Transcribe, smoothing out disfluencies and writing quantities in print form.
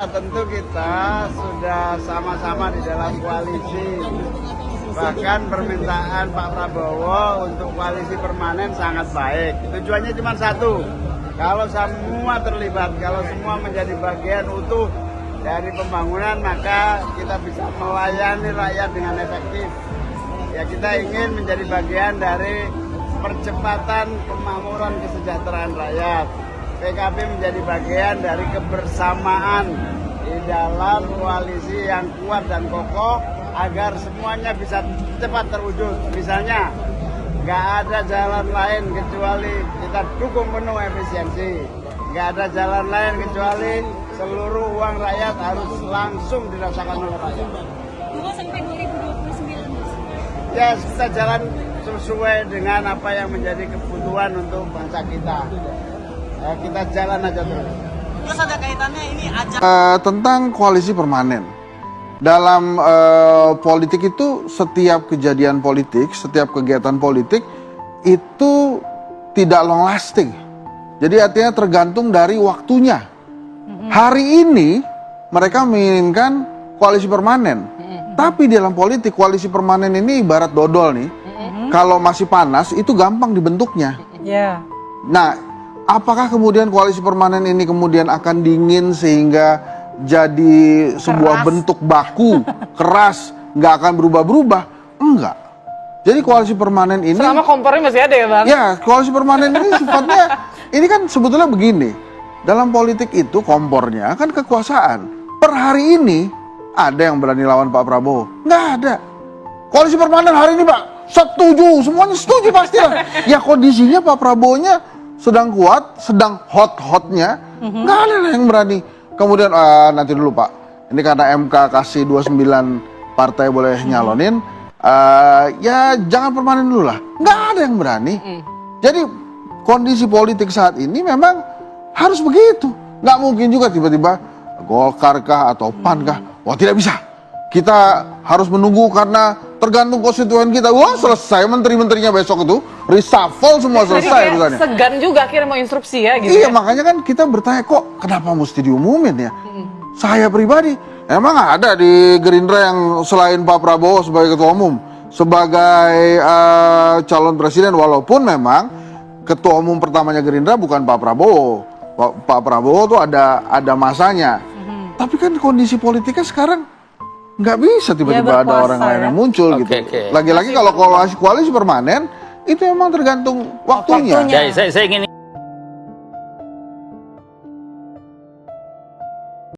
Ya, tentu kita sudah sama-sama di dalam koalisi. Bahkan permintaan Pak Prabowo untuk koalisi permanen sangat baik. Tujuannya cuma satu, kalau semua terlibat, kalau semua menjadi bagian utuh dari pembangunan, maka kita bisa melayani rakyat dengan efektif. Ya, kita ingin menjadi bagian dari percepatan kemakmuran kesejahteraan rakyat. PKB menjadi bagian dari kebersamaan di dalam koalisi yang kuat dan kokoh agar semuanya bisa cepat terwujud. Misalnya, nggak ada jalan lain kecuali kita dukung penuh efisiensi. Nggak ada jalan lain kecuali seluruh uang rakyat harus langsung dirasakan oleh rakyat. 2 sampai 2029. Ya, kita jalan sesuai dengan apa yang menjadi kebutuhan untuk bangsa kita. Ya, kita jalan aja terus. Terus ada kaitannya ini Tentang koalisi permanen. Dalam politik itu setiap kejadian politik, setiap kegiatan politik itu tidak long lasting. Jadi artinya tergantung dari waktunya. Hari ini mereka menginginkan koalisi permanen. Tapi dalam politik koalisi permanen ini ibarat dodol nih. Kalau masih panas itu gampang dibentuknya. Nah, apakah kemudian koalisi permanen ini kemudian akan dingin sehingga jadi sebuah bentuk baku, keras, nggak akan berubah-berubah? Enggak. Jadi koalisi permanen ini... Selama kompornya masih ada ya, Bang? Ya, koalisi permanen ini sifatnya... Ini kan sebetulnya begini. Dalam politik itu kompornya kan kekuasaan. Per hari ini, ada yang berani lawan Pak Prabowo? Nggak ada. Koalisi permanen hari ini, Pak, setuju. Semuanya setuju pastilah. Ya kondisinya Pak Prabowo-nya sedang kuat, sedang hot-hotnya. Nggak ada lah yang berani. Kemudian nanti dulu Pak, ini karena MK kasih 29 partai boleh nyalonin, ya jangan permanen dulu lah. Nggak ada yang berani. Jadi kondisi politik saat ini memang harus begitu. Nggak mungkin juga tiba-tiba Golkar kah atau PAN kah? Wah, tidak bisa. Kita harus menunggu karena tergantung konstituen kita. Wah, selesai menteri-menterinya besok itu reshuffle semua selesai misalnya. Segan juga akhirnya mau instruksi ya gitu. Iya, makanya kan kita bertanya kok kenapa mesti diumumin ya? Saya pribadi emang ada di Gerindra yang selain Pak Prabowo sebagai ketua umum, sebagai calon presiden, walaupun memang ketua umum pertamanya Gerindra bukan Pak Prabowo. Pak Prabowo tuh ada masanya. Tapi kan kondisi politiknya sekarang nggak bisa tiba-tiba ada orang lain yang muncul gitu. Lagi-lagi kalau koalisi permanen itu memang tergantung waktunya. Saya ingin